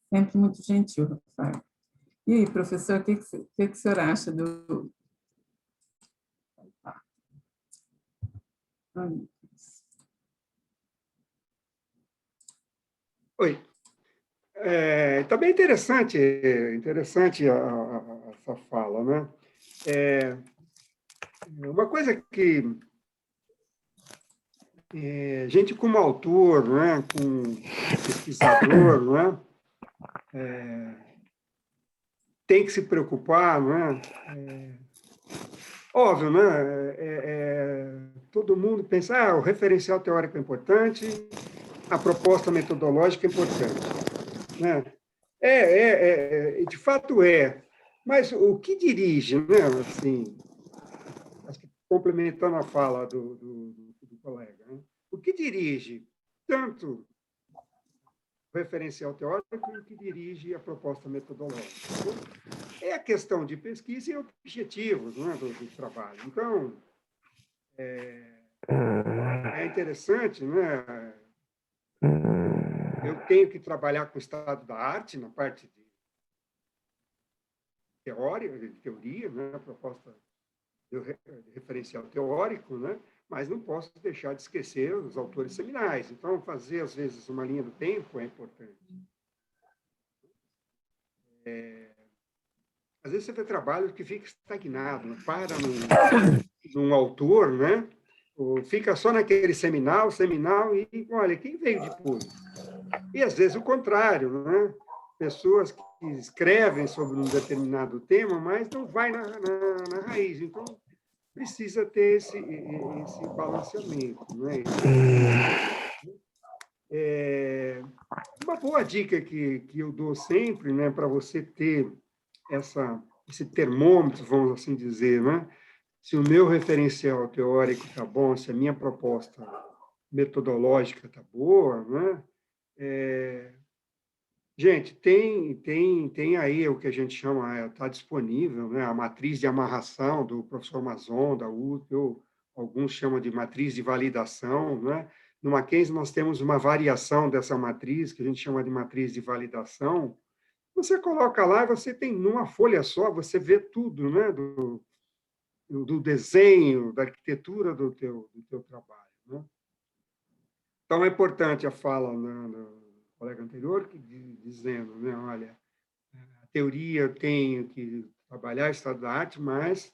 Sempre muito gentil, Rafael. E aí, professor, o que o senhor acha do... Oi. Está bem interessante essa fala, né? Uma coisa que gente como autor, né, como pesquisador, né, tem que se preocupar, né? Óbvio, né? Todo mundo pensa, o referencial teórico é importante, a proposta metodológica é importante, né? De fato é. Mas o que dirige, né? Assim, acho que complementando a fala do colega, né? O que dirige tanto o referencial teórico e o que dirige a proposta metodológica? É a questão de pesquisa e objetivos, né, do trabalho. Então, é interessante, né? Eu tenho que trabalhar com o estado da arte na parte de teoria, né? A proposta de referencial teórico, né? Mas não posso deixar de esquecer os autores seminais. Então, fazer, às vezes, uma linha do tempo é importante. Às vezes, você vê trabalho que fica estagnado, né? Para num autor, né? Ou fica só naquele seminal, e, olha, quem veio depois? E, às vezes, o contrário, né? Pessoas que escrevem sobre um determinado tema, mas não vai na raiz. Então, precisa ter esse balanceamento, né? Uma boa dica que eu dou sempre, né, para você ter esse termômetro, vamos assim dizer, né? Se o meu referencial teórico está bom, se a minha proposta metodológica está boa, né? Gente, tem aí o que a gente chama, está disponível, né? A matriz de amarração do professor Mazon, da UTE, alguns chamam de matriz de validação, né? No Mackenzie, nós temos uma variação dessa matriz, que a gente chama de matriz de validação. Você coloca lá e você tem, numa folha só, você vê tudo, né? Do desenho, da arquitetura do teu trabalho, né? Então, é importante a fala, né, do colega anterior, dizendo, né, olha, a teoria eu tenho que trabalhar o estado da arte, mas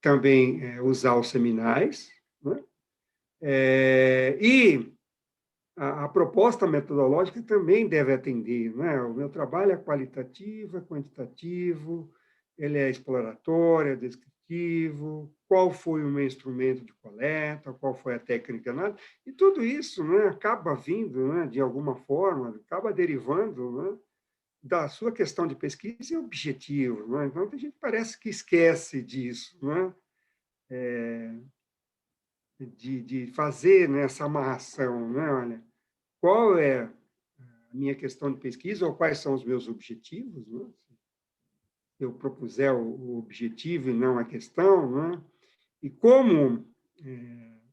também usar os seminais, né? E a proposta metodológica também deve atender, né? O meu trabalho é qualitativo, é quantitativo, ele é exploratório, é descritivo, qual foi o meu instrumento de coleta, qual foi a técnica de análise, e tudo isso, né, acaba vindo, né, de alguma forma, acaba derivando, né, da sua questão de pesquisa e objetivo, né? Então, a gente parece que esquece disso, né? De fazer, né, essa amarração, né? Olha, qual é a minha questão de pesquisa ou quais são os meus objetivos, né? Se eu propuser o objetivo e não a questão, né? E como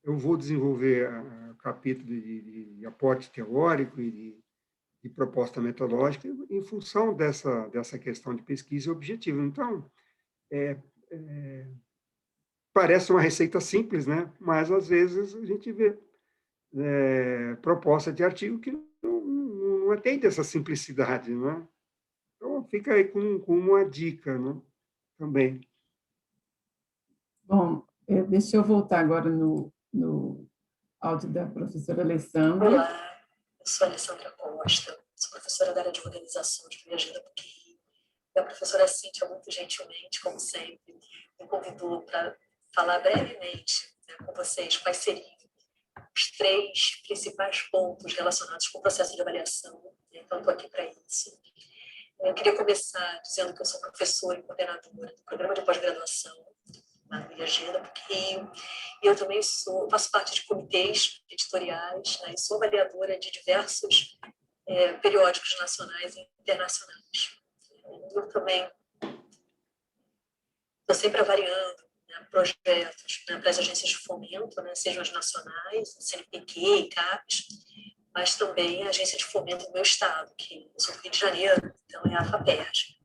eu vou desenvolver o capítulo de aporte teórico e de proposta metodológica em função dessa questão de pesquisa e objetivo. Então, parece uma receita simples, né? Mas, às vezes, a gente vê proposta de artigo que não atende essa simplicidade, né? Então, fica aí com uma dica, né? Também. Bom, deixa eu voltar agora no áudio da professora Alessandra. Olá, eu sou a Alessandra Costa, sou professora da área de organização de Viagenda PUC-Rio. E a professora Cíntia, muito gentilmente, como sempre, me convidou para falar brevemente, né, com vocês quais seriam os 3 principais pontos relacionados com o processo de avaliação. Né? Então, estou aqui para isso. Eu queria começar dizendo que eu sou professora e coordenadora do programa de pós-graduação na Viagenda PUC-Rio. E eu também faço parte de comitês editoriais, né, e sou avaliadora de diversos periódicos nacionais e internacionais. Eu também estou sempre avaliando, né, projetos, né, para as agências de fomento, né, sejam as nacionais, CNPq e CAPES, mas também a agência de fomento do meu estado, que eu sou do Rio de Janeiro, então é a FAPERJ.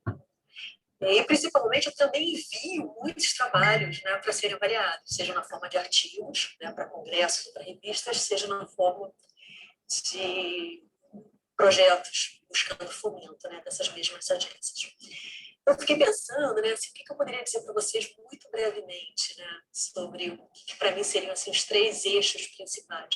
E, principalmente, eu também envio muitos trabalhos, né, para serem avaliados, seja na forma de artigos, né, para congressos, para revistas, seja na forma de projetos buscando fomento, né, dessas mesmas agências. Eu fiquei pensando, né, assim, o que eu poderia dizer para vocês muito brevemente, né, sobre o que para mim seriam assim, os 3 eixos principais.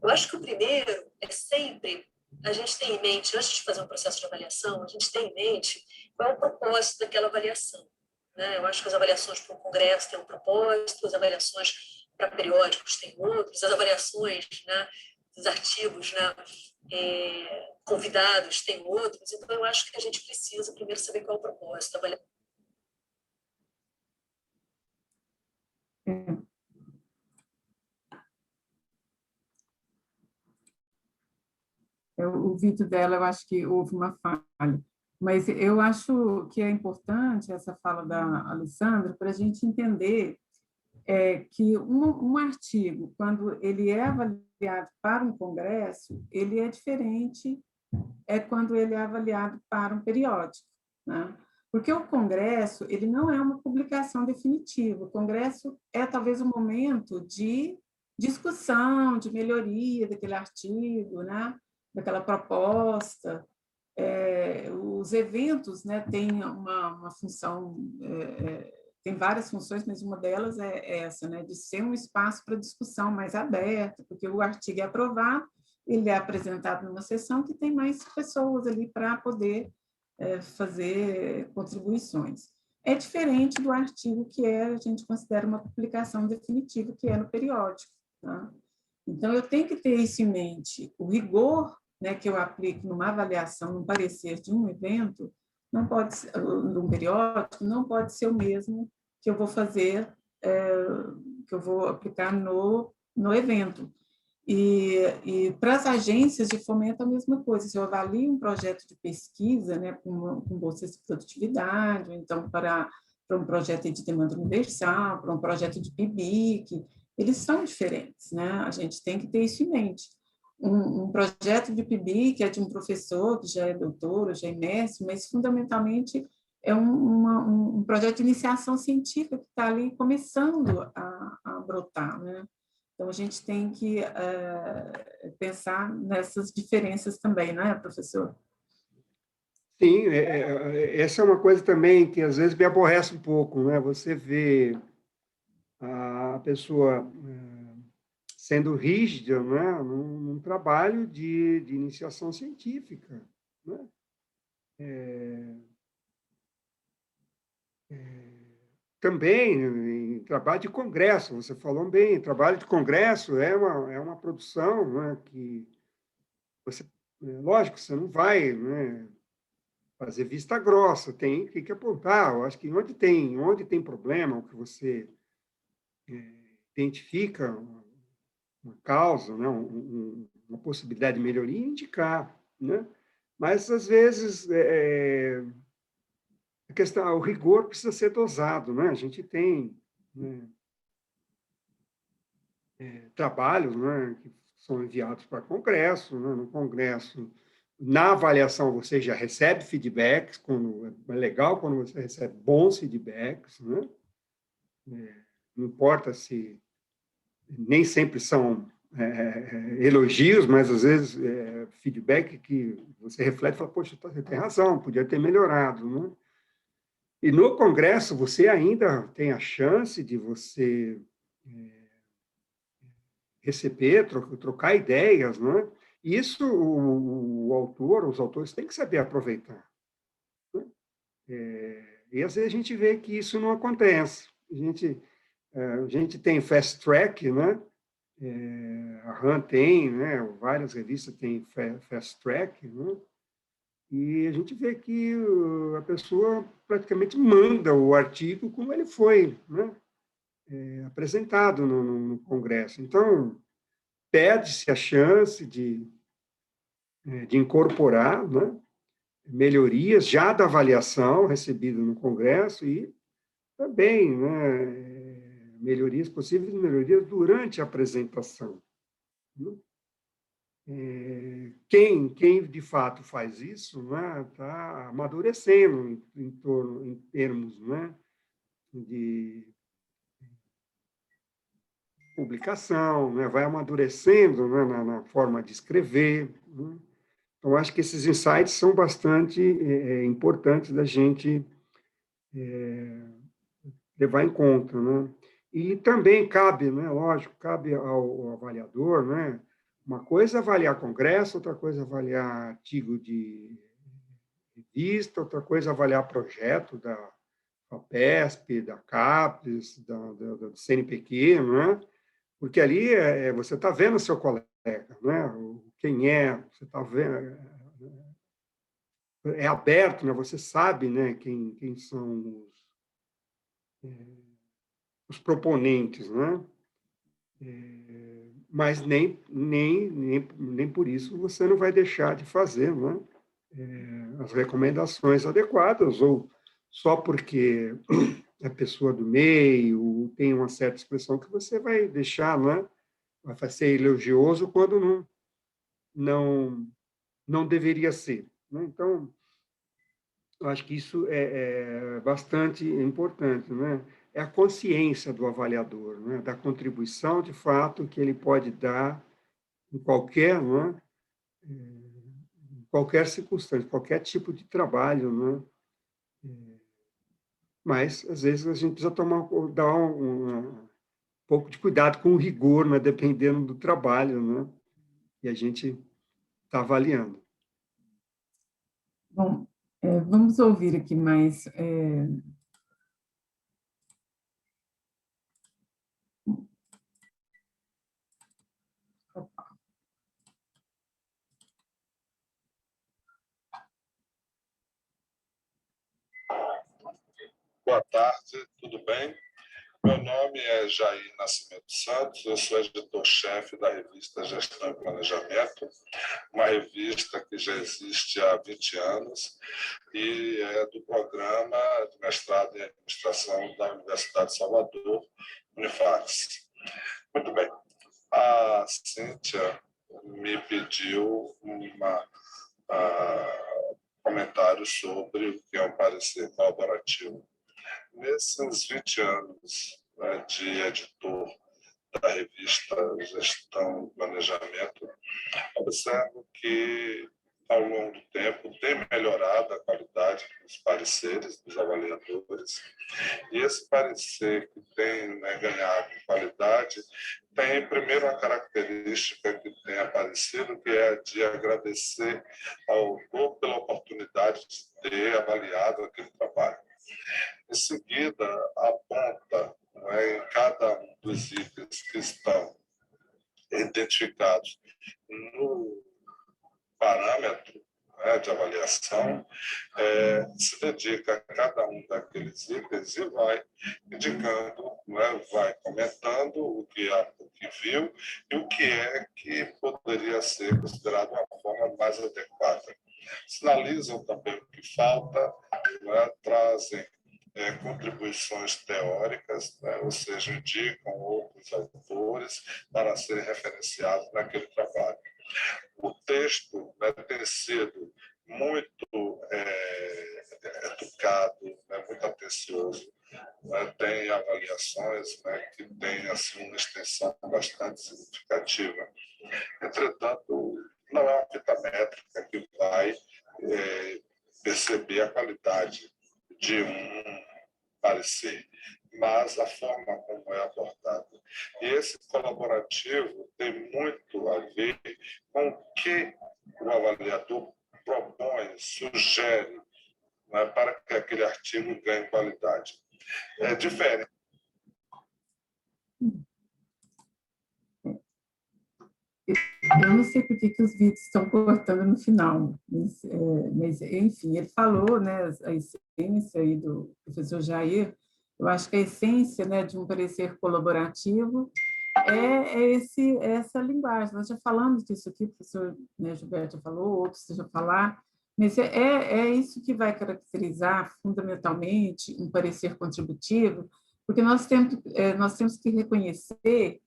Eu acho que o primeiro é sempre a gente tem em mente, antes de fazer um processo de avaliação, a gente tem em mente qual é o propósito daquela avaliação. Né? Eu acho que as avaliações para o congresso têm um propósito, as avaliações para periódicos têm outros, as avaliações, né, dos artigos, né, convidados têm outros. Então, eu acho que a gente precisa primeiro saber qual é o propósito da avaliação. O vídeo dela, eu acho que houve uma falha. Mas eu acho que é importante essa fala da Alessandra para a gente entender que um artigo, quando ele é avaliado para um congresso, ele é diferente quando ele é avaliado para um periódico, né? Porque o congresso, ele não é uma publicação definitiva. O congresso é talvez um momento de discussão, de melhoria daquele artigo, né? Daquela proposta. Os eventos, né, têm uma função, tem várias funções, mas uma delas é essa, né, de ser um espaço para discussão mais aberta, porque o artigo é aprovado, ele é apresentado numa sessão que tem mais pessoas ali para poder fazer contribuições. É diferente do artigo que a gente considera uma publicação definitiva, que é no periódico. Tá? Então, eu tenho que ter isso em mente. O rigor, né, que eu aplico numa avaliação, num parecer de um evento, não pode ser, de um periódico, não pode ser o mesmo que eu vou fazer, que eu vou aplicar no evento. E para as agências de fomento, a mesma coisa. Se eu avalio um projeto de pesquisa, né, com bolsa de produtividade, ou então para um projeto de demanda universal, para um projeto de PIBIC, eles são diferentes, né? A gente tem que ter isso em mente. Um projeto de PIBIC é de um professor que já é doutor, já é mestre, mas fundamentalmente é um projeto de iniciação científica que está ali começando a brotar, né? Então, a gente tem que pensar nessas diferenças também, não é, professor? Sim, essa é uma coisa também que às vezes me aborrece um pouco, né? Você vê a pessoa sendo rígida, né, num trabalho de iniciação científica, né? Também em trabalho de congresso, você falou bem, trabalho de congresso é uma produção, né, que você, lógico, você não vai, né, fazer vista grossa, tem que apontar. Eu acho que onde tem problema, o que você identifica uma causa, né, uma possibilidade de melhoria, indicar, né? Mas às vezes a questão, o rigor precisa ser dosado, né? A gente tem, né, trabalhos, né, que são enviados para congresso, né? No congresso, na avaliação você já recebe feedbacks, é legal quando você recebe bons feedbacks, né? Não importa se nem sempre são elogios, mas às vezes feedback que você reflete e fala, poxa, você tem razão, podia ter melhorado, né? E no congresso você ainda tem a chance de você receber, trocar ideias, né? Isso o autor, os autores têm que saber aproveitar, né? E às vezes a gente vê que isso não acontece. A gente tem fast track, né? A RAM tem, né? Várias revistas têm fast track, né? E a gente vê que a pessoa praticamente manda o artigo como ele foi, né, apresentado no Congresso. Então, perde-se a chance de incorporar, né, melhorias já da avaliação recebida no Congresso e também, né, possíveis melhorias durante a apresentação, né? quem de fato faz isso, né, está amadurecendo em termos, né, de publicação, né, vai amadurecendo, né, na forma de escrever, né? Então, acho que esses insights são bastante importantes da gente levar em conta, né? E também cabe, né, lógico, cabe ao avaliador, né? Uma coisa é avaliar congresso, outra coisa é avaliar artigo de revista, outra coisa é avaliar projeto da FAPESP, da CAPES, do CNPq, né? Porque ali você está vendo o seu colega, né? Quem é, você está vendo, é aberto, né? Você sabe, né? Quem são os proponentes, né? Mas nem por isso você não vai deixar de fazer, né? As recomendações adequadas, ou só porque é pessoa do meio, tem uma certa expressão que você vai deixar, né? Vai ser elogioso quando não, não deveria ser, né? Então, eu acho que isso é bastante importante, né? É a consciência do avaliador, né? Da contribuição, de fato, que ele pode dar em qualquer, né? Em qualquer circunstância, qualquer tipo de trabalho, né? Mas, às vezes, a gente precisa dar um pouco de cuidado com o rigor, né? Dependendo do trabalho, né? E a gente está avaliando. Bom, vamos ouvir aqui mais. Boa tarde, tudo bem? Meu nome é Jair Nascimento Santos, eu sou editor-chefe da revista Gestão e Planejamento, uma revista que já existe há 20 anos e é do programa de mestrado em administração da Universidade de Salvador, Unifax. Muito bem. A Cíntia me pediu comentário sobre o que é um parecer colaborativo. Nesses 20 anos, né, de editor da revista Gestão e Planejamento, observo que, ao longo do tempo, tem melhorado a qualidade dos pareceres dos avaliadores, e esse parecer que tem, né, ganhado qualidade tem, primeiro, uma característica que tem aparecido, que é a de agradecer ao autor pela oportunidade de ter avaliado aquele trabalho. Em seguida, aponta, né, em cada um dos itens que estão identificados no parâmetro, né, de avaliação, se dedica a cada um daqueles itens e vai indicando, né, vai comentando o que viu e o que poderia ser considerado uma forma mais adequada. Sinalizam também o que falta, né, trazem contribuições teóricas, né, ou seja, indicam outros autores para serem referenciados naquele trabalho. O texto, né, tem sido muito educado, né, muito atencioso, né, tem avaliações, né, que têm assim, uma extensão bastante significativa. Entretanto, não é uma fita métrica que vai perceber a qualidade de um parecer, mas a forma como é abordado. E esse colaborativo tem muito a ver com o que o avaliador propõe, sugere, né, para que aquele artigo ganhe qualidade. É diferente. Eu não sei por que os vídeos estão cortando no final, mas, enfim, ele falou, né, a essência aí do professor Jair. Eu acho que a essência, né, de um parecer colaborativo essa linguagem. Nós já falamos disso aqui, o professor, né, Gilberto já falou, outros já falaram, mas é isso que vai caracterizar fundamentalmente um parecer contributivo, porque nós temos que reconhecer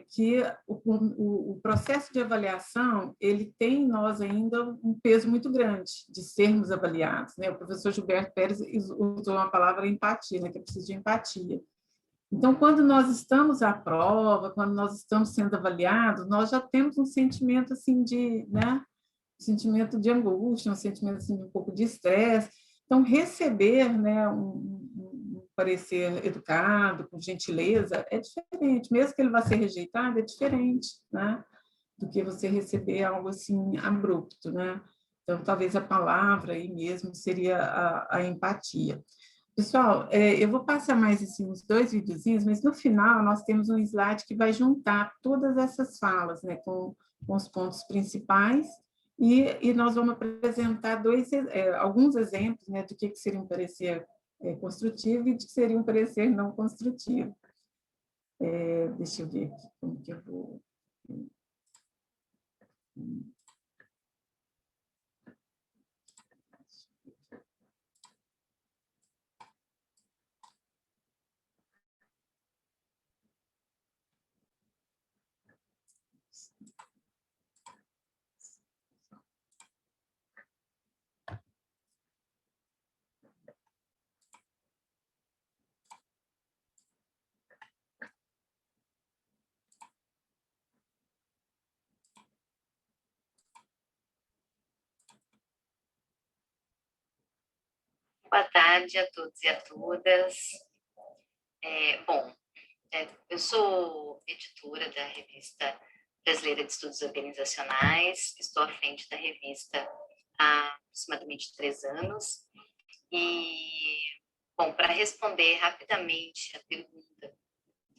que o processo de avaliação ele tem em nós ainda um peso muito grande de sermos avaliados, né? O professor Gilberto Pérez usou a palavra empatia, né? Que é preciso de empatia. Então, quando nós estamos à prova, quando nós estamos sendo avaliados, nós já temos um sentimento assim de, né? Um sentimento de angústia, um sentimento assim, de um pouco de estresse. Então, receber, né, um parecer educado, com gentileza, é diferente. Mesmo que ele vá ser rejeitado, é diferente, né, do que você receber algo assim abrupto, né? Então, talvez a palavra aí mesmo seria a empatia. Pessoal, eu vou passar mais assim, uns 2 videozinhos, mas no final nós temos um slide que vai juntar todas essas falas, né, com os pontos principais, e nós vamos apresentar alguns exemplos, né, do que seria um parecer construtivo e de que seria um parecer não construtivo. Deixa eu ver aqui como que eu vou... Boa tarde a todos e a todas. Eu sou editora da Revista Brasileira de Estudos Organizacionais, estou à frente da revista há aproximadamente 3 anos. E, bom, para responder rapidamente a pergunta,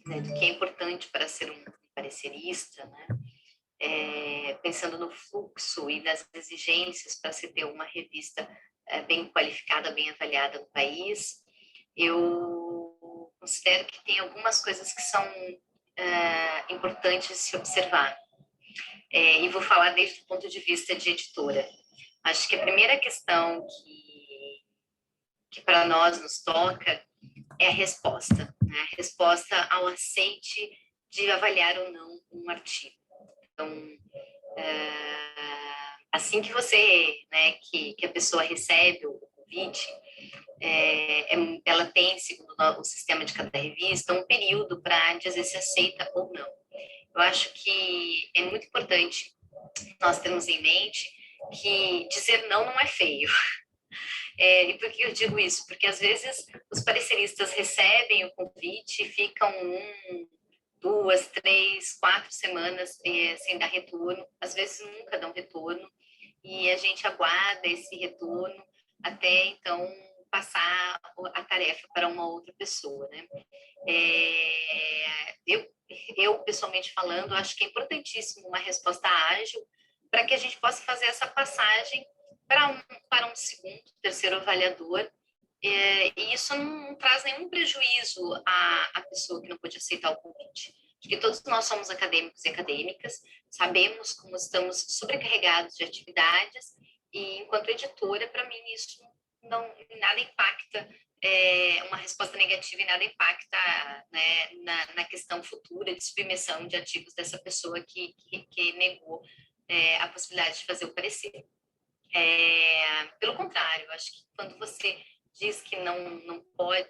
né, do que é importante para ser um parecerista, né, pensando no fluxo e das exigências para se ter uma revista bem qualificada, bem avaliada no país, eu considero que tem algumas coisas que são importantes se observar. E vou falar desde o ponto de vista de editora. Acho que a primeira questão que para nós nos toca é a resposta, né? A resposta ao aceite de avaliar ou não um artigo. Então, assim que você, né, que a pessoa recebe o convite, ela tem, segundo o sistema de cada revista, um período para dizer se aceita ou não. Eu acho que é muito importante nós termos em mente que dizer não não é feio. E por que eu digo isso? Porque às vezes os pareceristas recebem o convite e ficam 2, 3, 4 semanas sem dar retorno, às vezes nunca dão retorno, e a gente aguarda esse retorno até então passar a tarefa para uma outra pessoa, né? Eu pessoalmente falando, acho que é importantíssimo uma resposta ágil para que a gente possa fazer essa passagem para um segundo, terceiro avaliador, e isso não traz nenhum prejuízo à pessoa que não pôde aceitar o convite. Porque todos nós somos acadêmicos e acadêmicas, sabemos como estamos sobrecarregados de atividades, e enquanto editora, para mim, isso não nada impacta, uma resposta negativa e nada impacta, né, na questão futura de submissão de artigos dessa pessoa que negou a possibilidade de fazer o parecer. Pelo contrário, acho que quando você diz que não pode...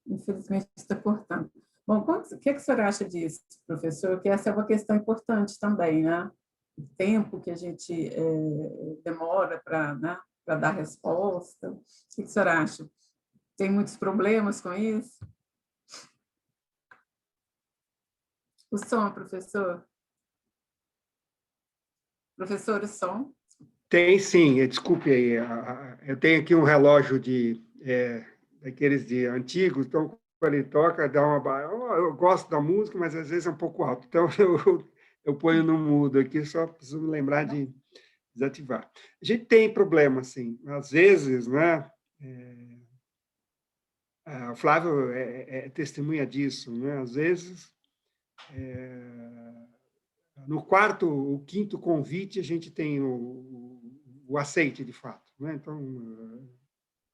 Infelizmente está cortando. Bom, o que a senhora acha disso, professor? Que essa é uma questão importante também, né? O tempo que a gente demora para, né, para dar resposta. O que a senhora acha? Tem muitos problemas com isso? O som, professor? Professor, o som? Tem sim, desculpe aí, eu tenho aqui um relógio daqueles de antigos, então quando ele toca, dá uma... Eu gosto da música, mas às vezes é um pouco alto, então eu ponho no mudo aqui, só preciso me lembrar de desativar. A gente tem problema, sim, às vezes, né? O Flávio é testemunha disso, né? Às vezes, no quarto, o quinto convite, a gente tem o aceite, de fato, né? Então,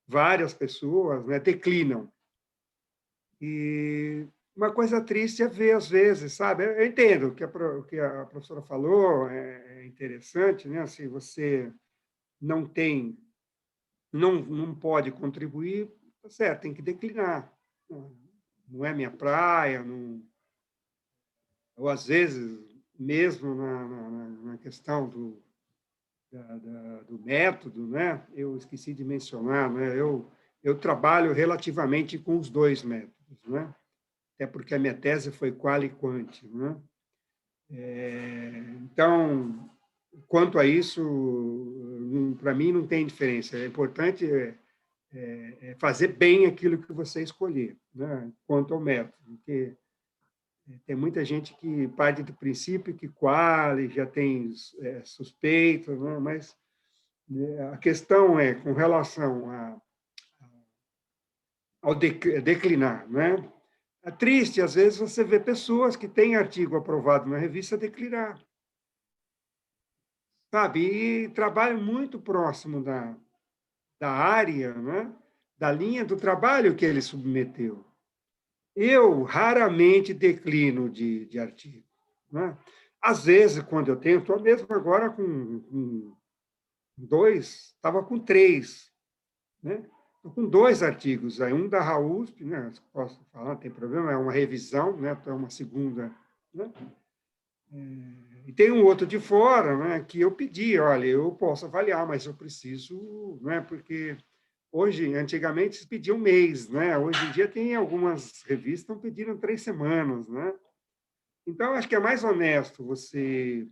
várias pessoas, né, declinam. E uma coisa triste é ver, às vezes, sabe? Eu entendo o que a professora falou, é interessante, né? Se você não tem, não pode contribuir, tá certo, tem que declinar. Não é minha praia, não, ou às vezes, mesmo na questão do método, né? Eu esqueci de mencionar, né? Eu trabalho relativamente com os dois métodos, né? Até porque a minha tese foi quali e quanti, né? Então, quanto a isso, para mim não tem diferença. É importante fazer bem aquilo que você escolher, né? Quanto ao método, porque tem muita gente que parte do princípio que quali já tem suspeita, né? Mas a questão é com relação ao declinar, né? É triste, às vezes, você vê pessoas que têm artigo aprovado na revista declinar, sabe? E trabalham muito próximo da área, né? Da linha do trabalho que ele submeteu. Eu raramente declino de artigo, né? Às vezes, quando eu tenho, estou mesmo agora com 2, estava com 3, né? Estou com 2 artigos, aí um da RAUSP, né? Posso falar, não tem problema, é uma revisão, né? Então, é uma segunda, né? E tem um outro de fora, né? Que eu pedi, olha, eu posso avaliar, mas eu preciso, né? Porque hoje, antigamente, se pedia um mês, né? Hoje em dia tem algumas revistas que estão pedindo 3 semanas, né? Então, acho que é mais honesto você,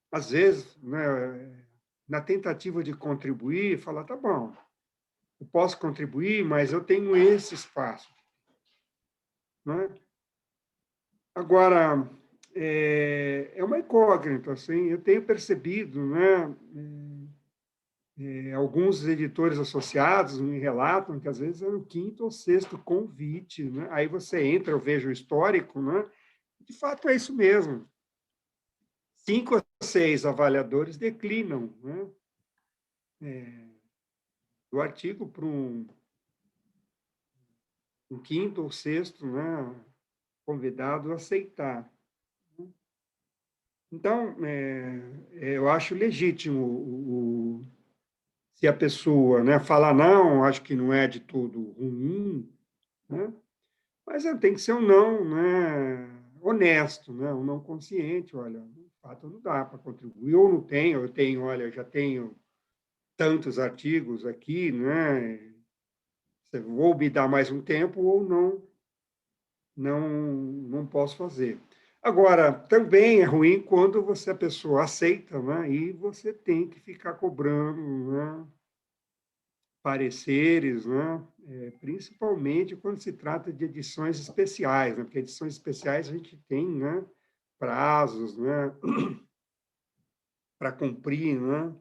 às vezes, né? Na tentativa de contribuir, falar, tá bom, eu posso contribuir, mas eu tenho esse espaço, né? Agora, é uma incógnita, assim, eu tenho percebido, né? Alguns editores associados me relatam que às vezes é o 5º ou 6º convite, né? Aí você entra, eu vejo o histórico, né? De fato é isso mesmo. 5 a 6 avaliadores declinam, né? Do artigo para um 5º ou 6º, né? Convidado a aceitar. Então, eu acho legítimo se a pessoa, né, falar não, acho que não é de todo ruim, né? Mas tem que ser um não, né, honesto, né, um não consciente, olha, de fato não dá para contribuir, ou não tenho, eu tenho, olha, já tenho tantos artigos aqui, né, ou me dá mais um tempo ou não posso fazer. Agora, também é ruim quando a pessoa aceita, né, e você tem que ficar cobrando, né, pareceres, né? Principalmente quando se trata de edições especiais, né? Porque edições especiais a gente tem, né? Prazos, né? Para cumprir, né?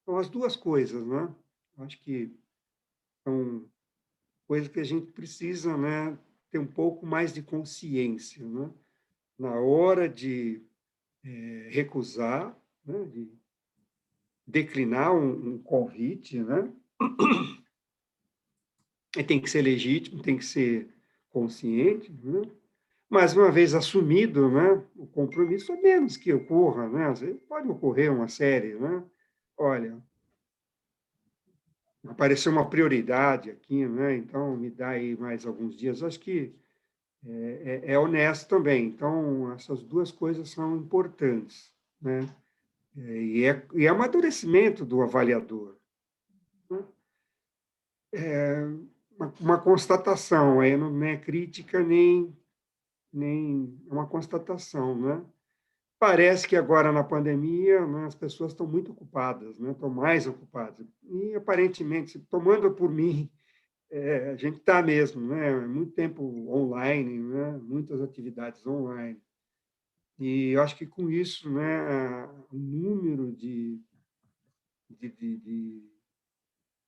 Então, as duas coisas, né? Acho que são coisas que a gente precisa, né? Ter um pouco mais de consciência, né? Na hora de recusar, né? De declinar um convite, né? E tem que ser legítimo, tem que ser consciente, né? Mas, uma vez assumido, né, o compromisso, a menos que ocorra, né, às vezes pode ocorrer uma série, né? Olha, apareceu uma prioridade aqui, né? Então, me dá aí mais alguns dias. Acho que é honesto também. Então, essas duas coisas são importantes, né? E é amadurecimento do avaliador, né? Uma constatação, aí não é crítica nem é uma constatação, né? Parece que agora na pandemia, né, as pessoas estão muito ocupadas, né? Estão mais ocupadas. E aparentemente, tomando por mim, a gente está mesmo, né? Muito tempo online, né? Muitas atividades online. E eu acho que com isso, né, o número de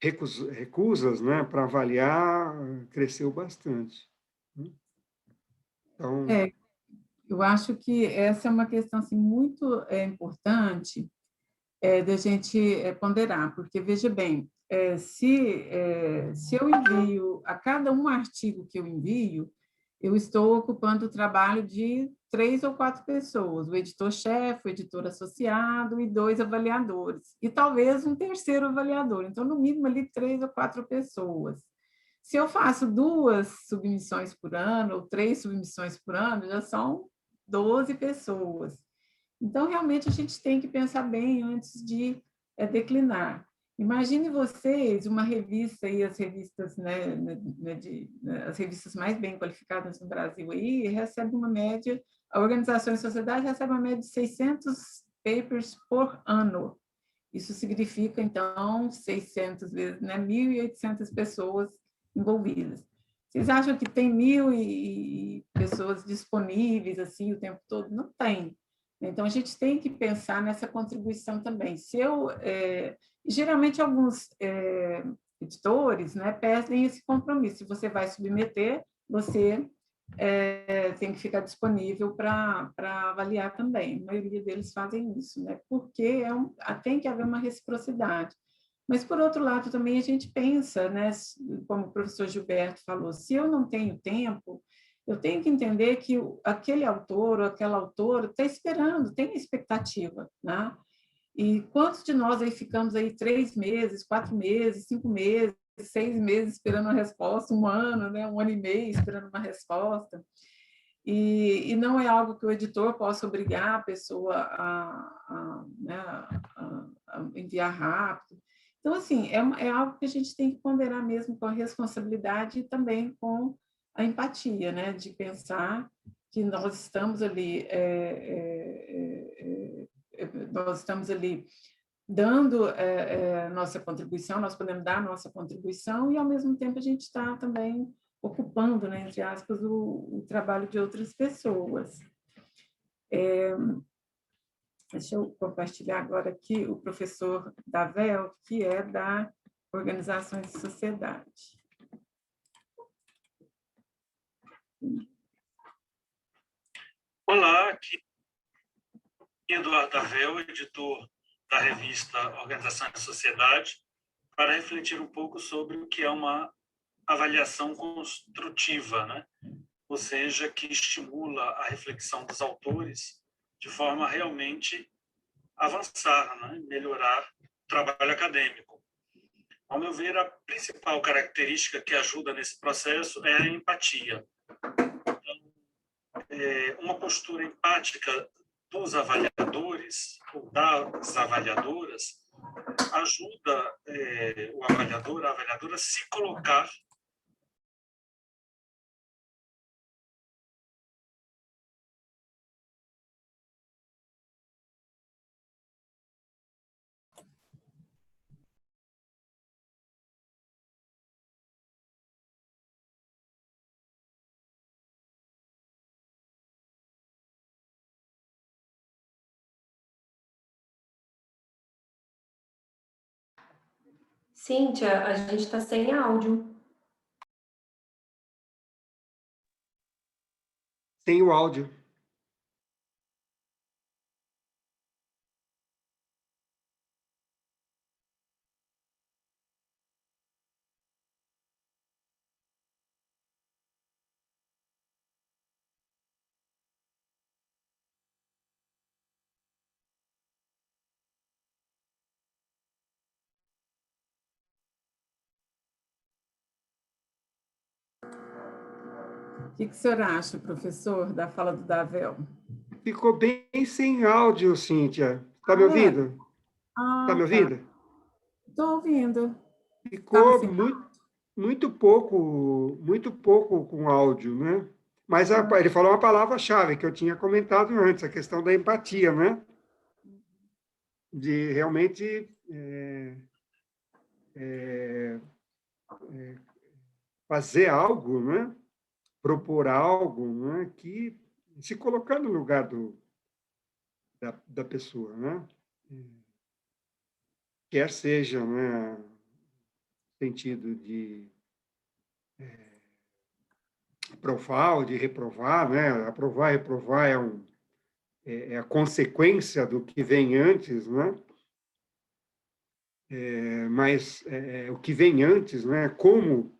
recusas, né, para avaliar cresceu bastante, né? Então, É, eu acho que essa é uma questão assim, muito importante da gente ponderar, porque, veja bem, se eu envio, a cada um artigo que eu envio, eu estou ocupando o trabalho de 3 ou 4 pessoas, o editor-chefe, o editor associado e 2 avaliadores, e talvez um terceiro avaliador. Então, no mínimo, ali 3 ou 4 pessoas. Se eu faço 2 submissões por ano, ou 3 submissões por ano, já são 12 pessoas. Então, realmente, a gente tem que pensar bem antes de declinar. Imagine vocês uma revista, e as revistas, as revistas mais bem qualificadas no Brasil, aí, recebem uma média, a organização e sociedade recebe uma média de 600 papers por ano. Isso significa, então, 600 vezes, 1.800 pessoas envolvidas. Vocês acham que tem 1.000 pessoas disponíveis assim o tempo todo? Não tem. Então, a gente tem que pensar nessa contribuição também. Geralmente, alguns editores, né, pedem esse compromisso. Se você vai submeter, você tem que ficar disponível para avaliar também. A maioria deles fazem isso, né, porque tem que haver uma reciprocidade. Mas, por outro lado, também a gente pensa, né, como o professor Gilberto falou, se eu não tenho tempo, eu tenho que entender que aquele autor ou aquela autora está esperando, tem expectativa, né? E quantos de nós aí ficamos aí 3 meses, 4 meses, 5 meses, 6 meses esperando uma resposta, 1 ano, né? 1 ano e meio esperando uma resposta. E não é algo que o editor possa obrigar a pessoa a enviar rápido. Então, assim, é algo que a gente tem que ponderar mesmo com a responsabilidade e também com a empatia, né? De pensar que nós estamos ali, dando nossa contribuição, nós podemos dar nossa contribuição e, ao mesmo tempo, a gente está também ocupando, né, entre aspas, o trabalho de outras pessoas. Deixa eu compartilhar agora aqui o professor Davel, que é da Organizações de Sociedade. Olá, aqui é Eduardo Davel, editor da revista Organizações de Sociedade, para refletir um pouco sobre o que é uma avaliação construtiva, né? Ou seja, que estimula a reflexão dos autores de forma a realmente avançar, né? Melhorar o trabalho acadêmico. Ao meu ver, a principal característica que ajuda nesse processo é a empatia. Então, uma postura empática dos avaliadores ou das avaliadoras ajuda o avaliador, a avaliadora a se colocar Cíntia, a gente está sem áudio. Sem o áudio. O que o senhor acha, professor, da fala do Davel? Ficou bem sem áudio, Cíntia. Está me ouvindo? Está me ouvindo? Estou ouvindo. Ficou muito pouco com áudio, né? Mas ele falou uma palavra-chave que eu tinha comentado antes, a questão da empatia, né? De realmente fazer algo, né? Propor algo, né? Que se colocar no lugar da pessoa, né? Quer seja, né, no sentido de aprovar ou de reprovar, né? Aprovar e reprovar é a consequência do que vem antes, né? Mas o que vem antes, né? Como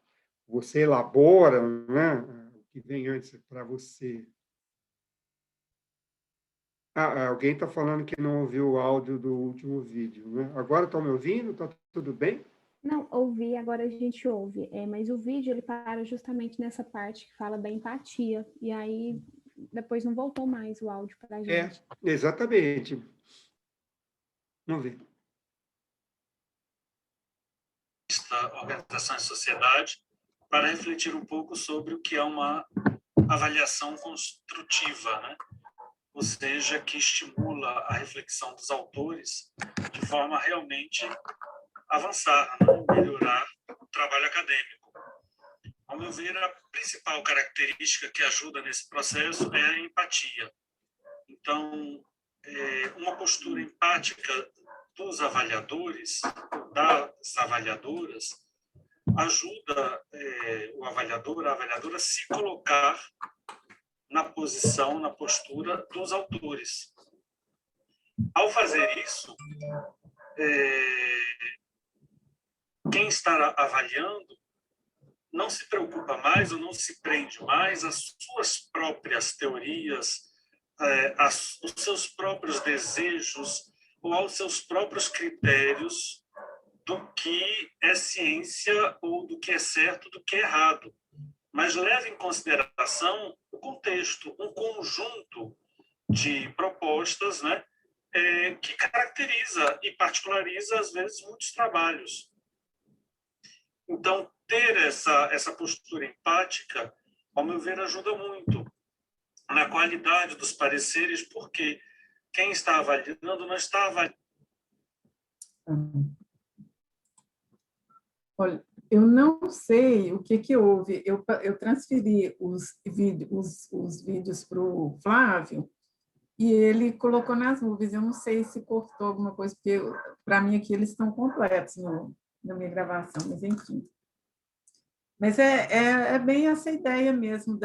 você elabora, né? que vem antes para você? Alguém está falando que não ouviu o áudio do último vídeo, né? Agora estão me ouvindo? Está tudo bem? Não, ouvi, agora a gente ouve. Mas o vídeo, ele para justamente nessa parte que fala da empatia. E aí, depois não voltou mais o áudio para a gente. Exatamente. Vamos ver. Organização e sociedade, para refletir um pouco sobre o que é uma avaliação construtiva, né? Ou seja, que estimula a reflexão dos autores de forma a realmente avançar, né? Melhorar o trabalho acadêmico. Ao meu ver, a principal característica que ajuda nesse processo é a empatia. Então, uma postura empática dos avaliadores, das avaliadoras, ajuda o avaliador, a avaliadora, a se colocar na posição, na postura dos autores. Ao fazer isso, quem está avaliando não se preocupa mais ou não se prende mais às suas próprias teorias, aos seus próprios desejos ou aos seus próprios critérios do que é ciência ou do que é certo, do que é errado. Mas leva em consideração o contexto, um conjunto de propostas, né, que caracteriza e particulariza, às vezes, muitos trabalhos. Então, ter essa postura empática, ao meu ver, ajuda muito na qualidade dos pareceres, porque quem está avaliando não está avaliando. Olha, eu não sei o que houve. Eu transferi os vídeos para o Flávio e ele colocou nas nuvens. Eu não sei se cortou alguma coisa, porque para mim aqui eles estão completos na minha gravação, mas enfim. Mas é bem essa ideia mesmo.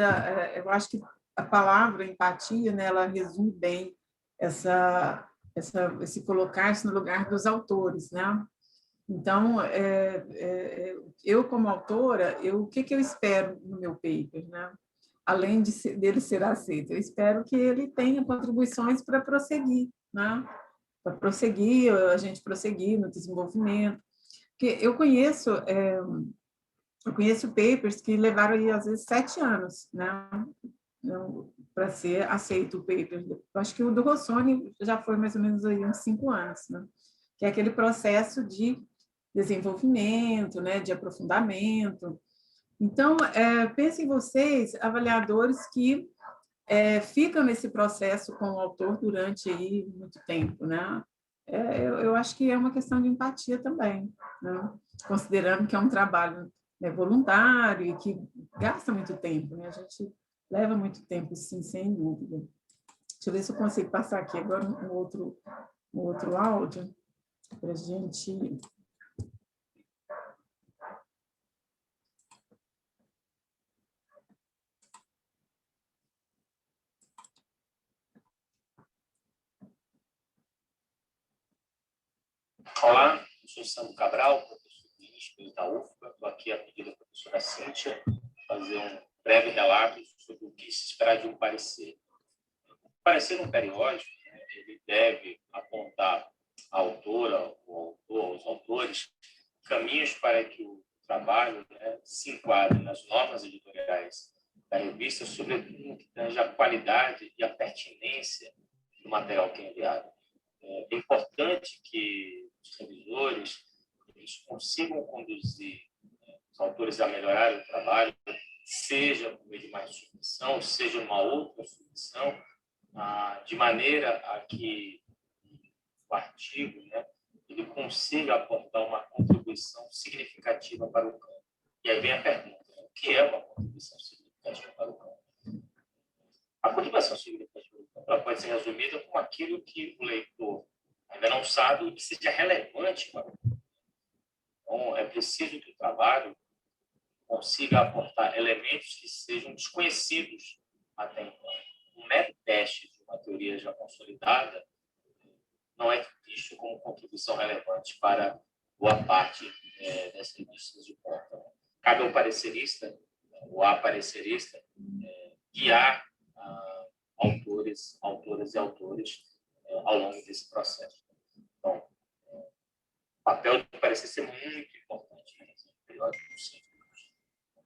Eu acho que a palavra empatia, né, ela resume bem esse colocar-se no lugar dos autores, né? Então, eu, como autora, o que eu espero no meu paper, né? Além dele ser aceito? Eu espero que ele tenha contribuições para prosseguir, né? Para prosseguir, a gente prosseguir no desenvolvimento. Porque eu conheço papers que levaram, aí, às vezes, 7 anos, né? Para ser aceito o paper. Eu acho que o do Rossoni já foi mais ou menos aí uns 5 anos, né? Que é aquele processo de desenvolvimento, né, de aprofundamento. Então, pensem vocês, avaliadores que ficam nesse processo com o autor durante aí muito tempo, né? Eu acho que é uma questão de empatia também, né? Considerando que é um trabalho, né, voluntário e que gasta muito tempo, né? A gente leva muito tempo, sim, sem dúvida. Deixa eu ver se eu consigo passar aqui agora um outro áudio para a gente... Olá, eu sou Sandro Cabral, professor clínico da UFBA. Estou aqui a pedido da professora Cíntia fazer um breve relato sobre o que se espera de um parecer. O parecer num periódico, né, ele deve apontar à autora, o autor, os autores, caminhos para que o trabalho, né, se enquadre nas normas editoriais da revista, sobretudo no que tange a qualidade e a pertinência do material que é enviado. É importante que os revisores eles consigam conduzir os autores a melhorar o trabalho, seja por meio de mais submissão, seja uma outra submissão, de maneira a que o artigo, né, ele consiga aportar uma contribuição significativa para o campo. E aí vem a pergunta, o que é uma contribuição significativa para o campo? A contribuição significativa do campo ela pode ser resumida como aquilo que o leitor ainda não sabe e que seja relevante para o campo. Então, é preciso que o trabalho consiga aportar elementos que sejam desconhecidos até então. Um mero teste de uma teoria já consolidada não é visto como contribuição relevante para boa parte das revistas de ponta. Cabe ao parecerista o aparecerista, guiar autoras e autores ao longo desse processo. Então, o papel do parecer é muito importante no periódico científico.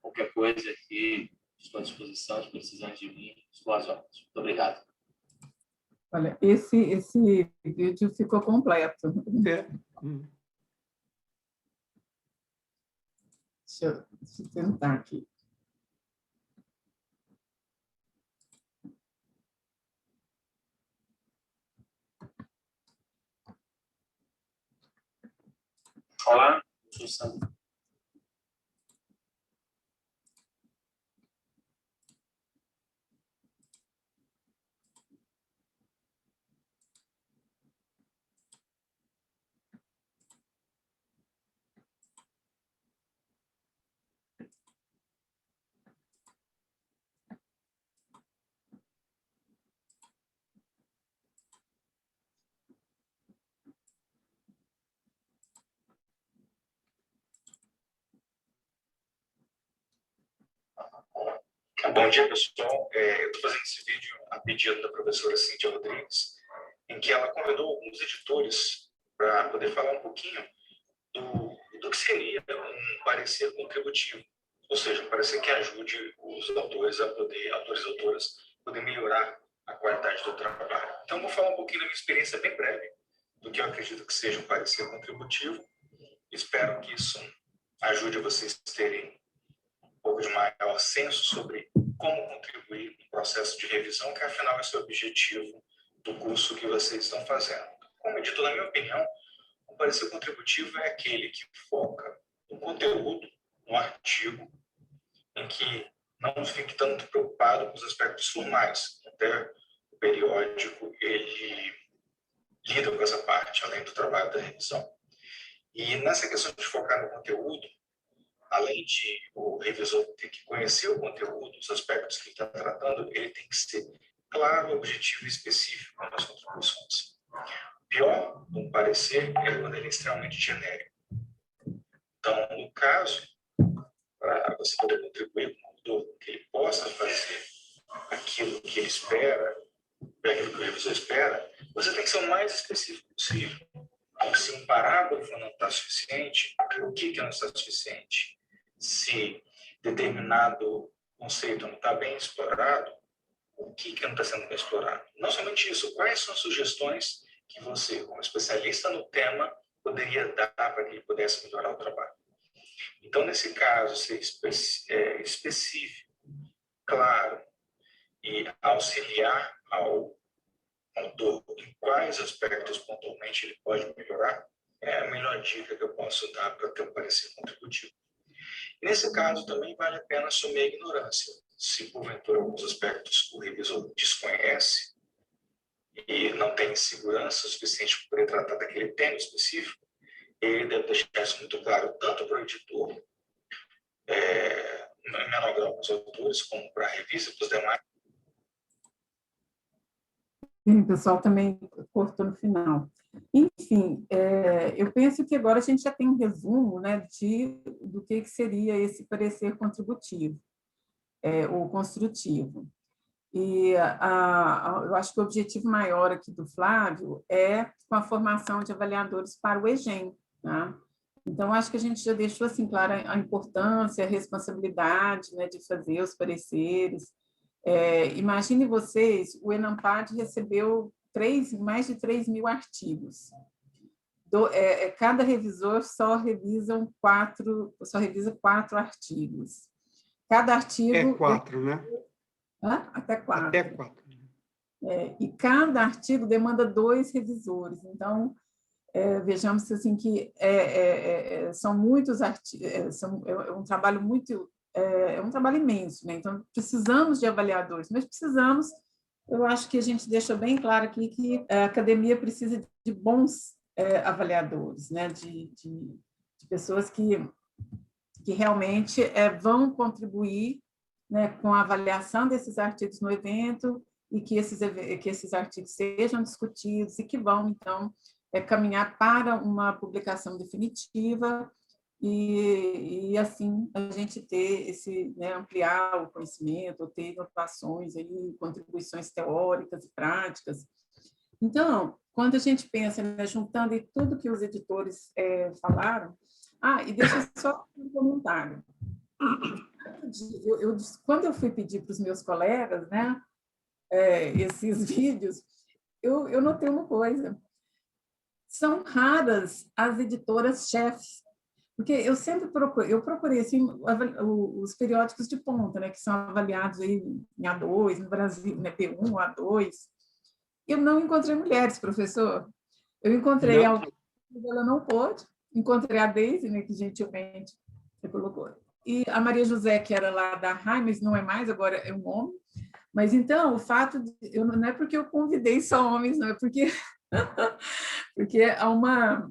Qualquer coisa aqui, estou à disposição, se precisando de mim, estou às ordens. Muito obrigado. Olha, esse vídeo ficou completo. Deixa eu tentar aqui. Olá, eu sou Sandro. Bom dia, pessoal. Eu estou fazendo esse vídeo a pedido da professora Cíntia Rodrigues, em que ela convidou alguns editores para poder falar um pouquinho do que seria um parecer contributivo, ou seja, um parecer que ajude os autores a poder, autores e autoras, poder melhorar a qualidade do trabalho. Então, vou falar um pouquinho da minha experiência bem breve, do que eu acredito que seja um parecer contributivo. Espero que isso ajude vocês a terem um pouco de maior senso sobre como contribuir no processo de revisão, que afinal esse é o objetivo do curso que vocês estão fazendo. Como editor, na minha opinião, o parecer contributivo é aquele que foca no conteúdo, no artigo, em que não fique tanto preocupado com os aspectos formais. Até o periódico, ele lida com essa parte, além do trabalho da revisão. E nessa questão de focar no conteúdo, além de o revisor ter que conhecer o conteúdo, os aspectos que ele está tratando, ele tem que ser claro, objetivo e específico nas contribuições. O pior de um parecer é quando ele é extremamente genérico. Então, no caso, para você poder contribuir com o autor, que ele possa fazer aquilo que ele espera, aquilo que o revisor espera, você tem que ser o mais específico possível. Então, se um parágrafo não está suficiente, o que não está suficiente? Se determinado conceito não está bem explorado, o que não está sendo bem explorado? Não somente isso, quais são as sugestões que você, como especialista no tema, poderia dar para que ele pudesse melhorar o trabalho? Então, nesse caso, ser específico, claro, e auxiliar ao autor em quais aspectos pontualmente ele pode melhorar, é a melhor dica que eu posso dar para ter um parecer contributivo. Nesse caso, também vale a pena assumir a ignorância. Se, porventura, alguns aspectos o revisor desconhece e não tem segurança suficiente para poder tratar daquele tema específico, ele deve deixar isso muito claro, tanto para o editor, em menor grau para os autores, como para a revista e para os demais. Sim, o pessoal também cortou no final. Enfim, eu penso que agora a gente já tem um resumo, né, do que seria esse parecer contributivo ou construtivo. E eu acho que o objetivo maior aqui do Flávio é com a formação de avaliadores para o EGEM. Tá? Então, acho que a gente já deixou assim clara a importância, a responsabilidade, né, de fazer os pareceres. Imagine vocês, o ENAMPAD recebeu mais de 3.000 artigos. Cada revisor só revisa 4 artigos. Cada artigo... É 4, né? Até 4. Até 4. E cada artigo demanda 2 revisores. Então, vejamos assim que são muitos artigos, é um trabalho muito... É um trabalho imenso, né? Então, precisamos de avaliadores, mas precisamos, eu acho que a gente deixou bem claro aqui que a academia precisa de bons avaliadores, né? De pessoas que realmente vão contribuir, né, com a avaliação desses artigos no evento e que esses artigos sejam discutidos e que vão, então, caminhar para uma publicação definitiva e assim a gente ter esse, né, ampliar o conhecimento, ter inovações, aí, contribuições teóricas e práticas. Então, quando a gente pensa, né, juntando em tudo que os editores falaram, e deixa eu só um comentário. Quando eu fui pedir para os meus colegas, né, esses vídeos, eu notei uma coisa: são raras as editoras-chefes, porque eu sempre procurei assim, os periódicos de ponta, né, que são avaliados aí em A2, no Brasil, né, P1, A2. Eu não encontrei mulheres, professor. Eu encontrei a autora, ela não pôde, encontrei a Deise, né, que gentilmente você colocou, e a Maria José, que era lá da RAI, mas não é mais, agora é um homem. Mas, então, o fato de... não é porque eu convidei só homens, não, é porque... porque há uma...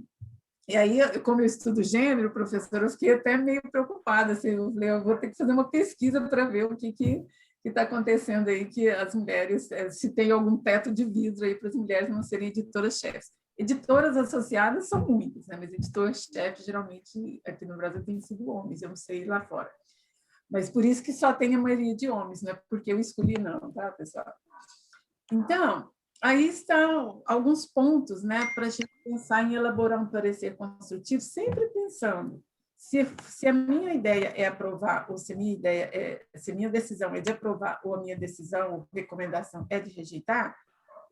E aí, como eu estudo gênero, professora, eu fiquei até meio preocupada. Assim, eu falei, eu vou ter que fazer uma pesquisa para ver o que está acontecendo aí, que as mulheres, se tem algum teto de vidro aí para as mulheres não serem editoras-chefes. Editoras associadas são muitas, né? Mas editoras-chefes, geralmente, aqui no Brasil, têm sido homens, eu não sei lá fora. Mas por isso que só tem a maioria de homens, não é porque eu escolhi, não, tá, pessoal? Então, aí estão alguns pontos, né, para a gente pensar em elaborar um parecer construtivo, sempre pensando se a minha ideia é aprovar, ou se a minha decisão é de aprovar, ou a minha decisão ou recomendação é de rejeitar,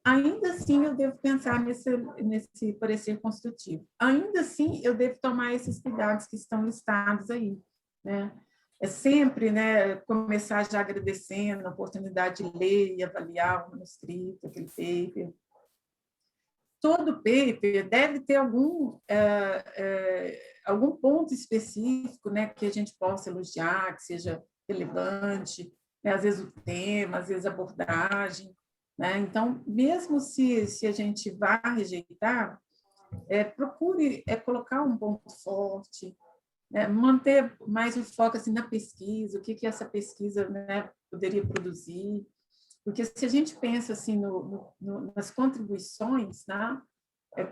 ainda assim eu devo pensar nesse parecer construtivo. Ainda assim eu devo tomar esses cuidados que estão listados aí, né? É sempre, né, começar já agradecendo a oportunidade de ler e avaliar o manuscrito, aquele paper. Todo paper deve ter algum ponto específico, né, que a gente possa elogiar, que seja relevante, né, às vezes o tema, às vezes a abordagem, né? Então, mesmo se a gente vá rejeitar, procure colocar um ponto forte, manter mais o foco assim, na pesquisa, o que essa pesquisa, né, poderia produzir. Porque se a gente pensa assim, nas contribuições, né,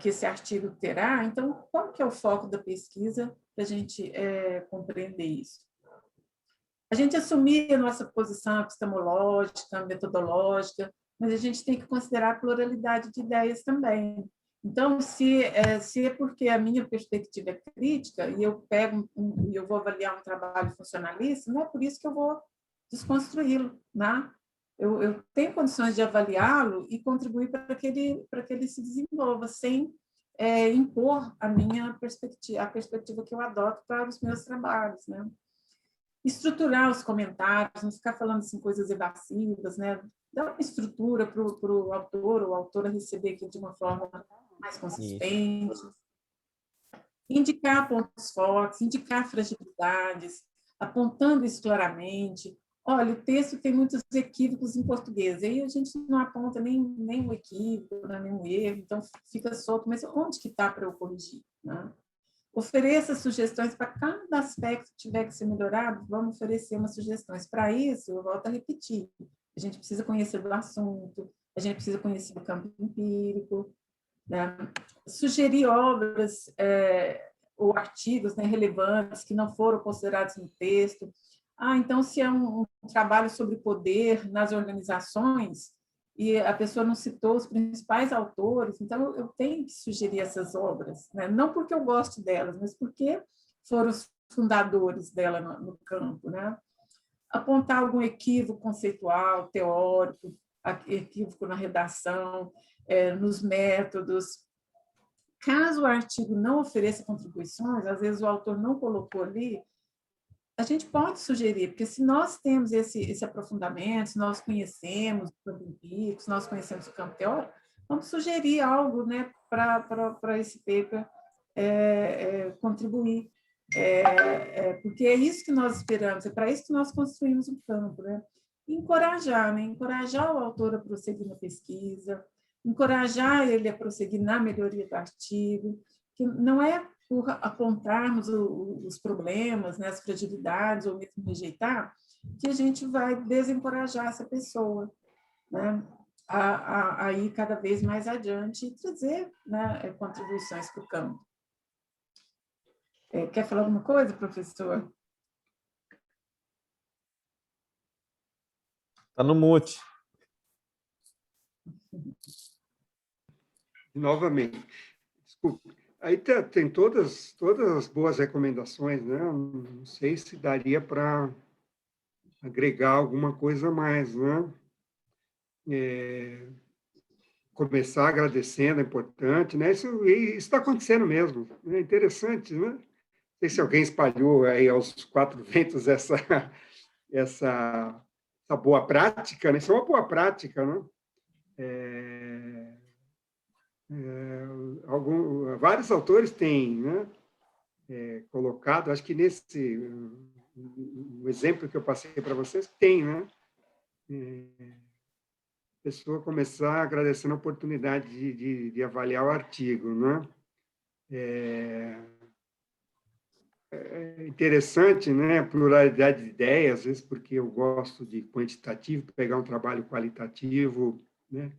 que esse artigo terá, então, qual que é o foco da pesquisa para a gente compreender isso? A gente assumir a nossa posição epistemológica, metodológica, mas a gente tem que considerar a pluralidade de ideias também. Então, se é porque a minha perspectiva é crítica e eu eu vou avaliar um trabalho funcionalista, não é por isso que eu vou desconstruí-lo, né? Eu tenho condições de avaliá-lo e contribuir para que ele se desenvolva sem impor a minha perspectiva, a perspectiva que eu adoto para os meus trabalhos, né? Estruturar os comentários, não ficar falando assim, coisas evasivas, né? Dar uma estrutura para o autor ou a autora receber aqui de uma forma mais consistente. Isso. Indicar pontos fortes, indicar fragilidades, apontando isso claramente. Olha, o texto tem muitos equívocos em português, aí a gente não aponta nem um equívoco, nem um erro, então fica solto, mas onde que está para eu corrigir, né? Ofereça sugestões para cada aspecto que tiver que ser melhorado, vamos oferecer umas sugestões. Para isso, eu volto a repetir, a gente precisa conhecer do assunto, a gente precisa conhecer o campo empírico, né? Sugerir obras ou artigos, né, relevantes que não foram considerados no texto. Então, se é um trabalho sobre poder nas organizações, e a pessoa não citou os principais autores, então eu tenho que sugerir essas obras, né? Não porque eu gosto delas, mas porque foram os fundadores dela no campo, né? Apontar algum equívoco conceitual, teórico, equívoco na redação, nos métodos. Caso o artigo não ofereça contribuições, às vezes o autor não colocou ali, a gente pode sugerir, porque se nós temos esse aprofundamento, se nós conhecemos o campo empírico, se nós conhecemos o campo teórico, vamos sugerir algo, né, para esse paper contribuir. Porque é isso que nós esperamos, é para isso que nós construímos o campo, né? Encorajar, né? Encorajar o autor a prosseguir na pesquisa, encorajar ele a prosseguir na melhoria do artigo, que não é por apontarmos os problemas, né, as fragilidades, ou mesmo rejeitar, que a gente vai desencorajar essa pessoa, né, a ir cada vez mais adiante e trazer, né, contribuições para o campo. Quer falar alguma coisa, professor? Está no mute. Novamente. Desculpe. Aí tem todas as boas recomendações, né? Não sei se daria para agregar alguma coisa a mais, né? Começar agradecendo é importante, né? Isso está acontecendo mesmo. É interessante, né? Não sei se alguém espalhou aí aos quatro ventos essa boa prática, né? Isso é uma boa prática, né? Vários autores têm, né, colocado, acho que nesse o exemplo que eu passei para vocês, tem, né? Pessoa começar agradecendo a oportunidade de avaliar o artigo, né? É interessante, né? A pluralidade de ideias, às vezes porque eu gosto de quantitativo, pegar um trabalho qualitativo, né?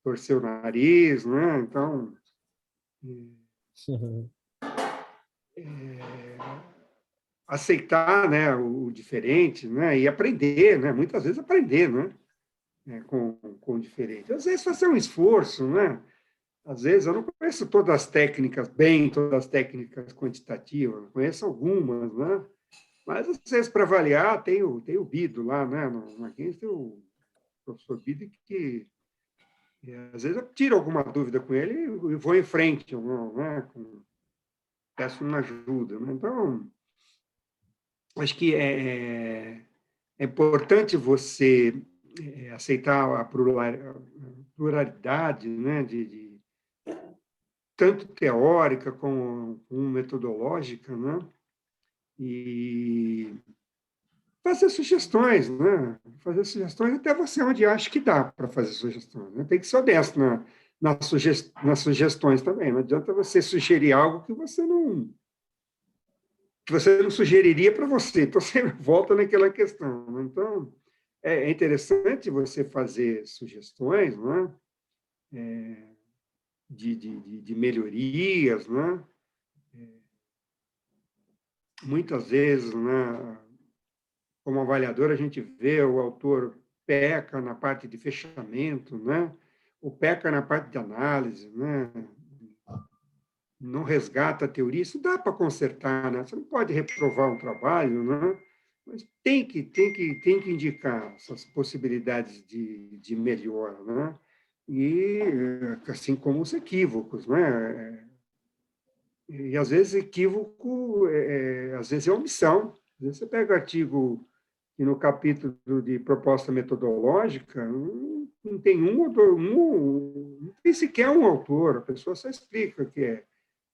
Torcer o nariz, né? Então, aceitar, né, o diferente, né? E aprender, né? Muitas vezes aprender, né? Com o diferente. Às vezes fazer um esforço, né? Às vezes eu não conheço todas as técnicas todas as técnicas quantitativas, conheço algumas, né? Mas às vezes para avaliar tem o Bido lá, né? No Mackenzie tem o professor Bido que às vezes eu tiro alguma dúvida com ele e vou em frente, né? Peço uma ajuda, né? Então acho que é importante você aceitar a pluralidade, né? de tanto teórica como metodológica, né? E fazer sugestões, né? Fazer sugestões até você onde acha que dá para fazer sugestões, né? Tem que ser honesto nas sugestões também. Não adianta você sugerir algo que você não sugeriria para você. Então, você volta naquela questão, né? Então, é interessante você fazer sugestões, né? De melhorias, né? Muitas vezes, né, como avaliador, a gente vê o autor peca na parte de fechamento, né? Ou peca na parte de análise, né? Não resgata a teoria. Isso dá para consertar, né? Você não pode reprovar um trabalho, né? Mas tem que indicar essas possibilidades de melhora, né? E assim como os equívocos, né? E às vezes equívoco, às vezes é omissão. Às vezes você pega artigo e no capítulo de proposta metodológica não tem não tem sequer um autor, a pessoa só explica que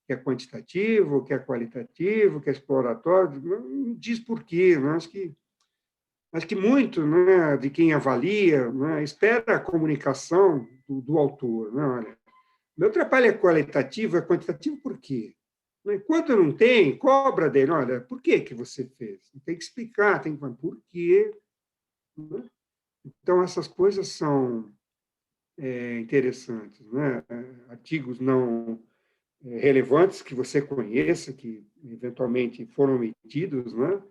é quantitativo, que é qualitativo, que é exploratório, não diz por quê. Né? Acho que muito, né, de quem avalia, né, espera a comunicação do autor. Né? Olha, meu trabalho é qualitativo, é quantitativo por quê? Enquanto não tem, cobra dele. Olha, por que você fez? Tem que explicar, tem que falar por quê. Né? Então, essas coisas são interessantes. Né? Artigos não relevantes que você conheça, que eventualmente foram emitidos, né?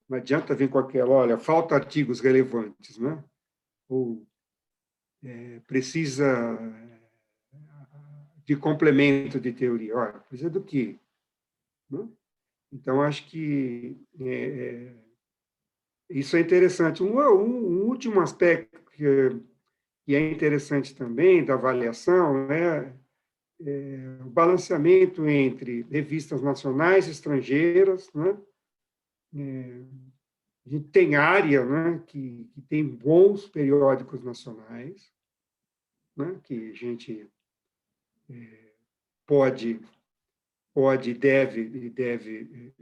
Não adianta vir com aquela, olha, falta artigos relevantes, né? Ou precisa de complemento de teoria. Olha, precisa do quê? Né? Então, acho que isso é interessante. Um último aspecto que é interessante também da avaliação é o balanceamento entre revistas nacionais e estrangeiras, né? A gente tem área, né, que tem bons periódicos nacionais, né, que a gente pode deve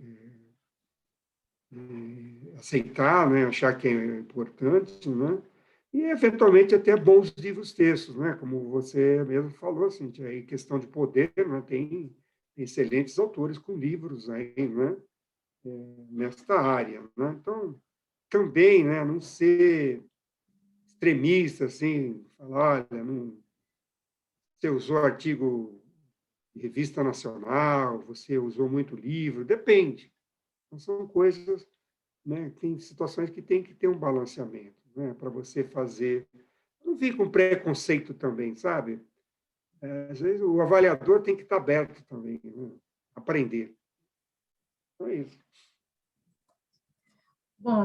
aceitar, né, achar que é importante, né? E, eventualmente, até bons livros-textos, né? Como você mesmo falou, Cíntia, aí, questão de poder, né? Tem excelentes autores com livros aí, né? Nesta área, né? Então, também, né? Não ser extremista, assim, falar, olha, não, você usou artigo revista nacional, você usou muito livro, depende. Então, são coisas, né, tem situações que tem que ter um balanceamento, né, para você fazer. Não vir com preconceito também, sabe? Às vezes o avaliador tem que estar aberto também, né? Aprender. Então é isso. Bom,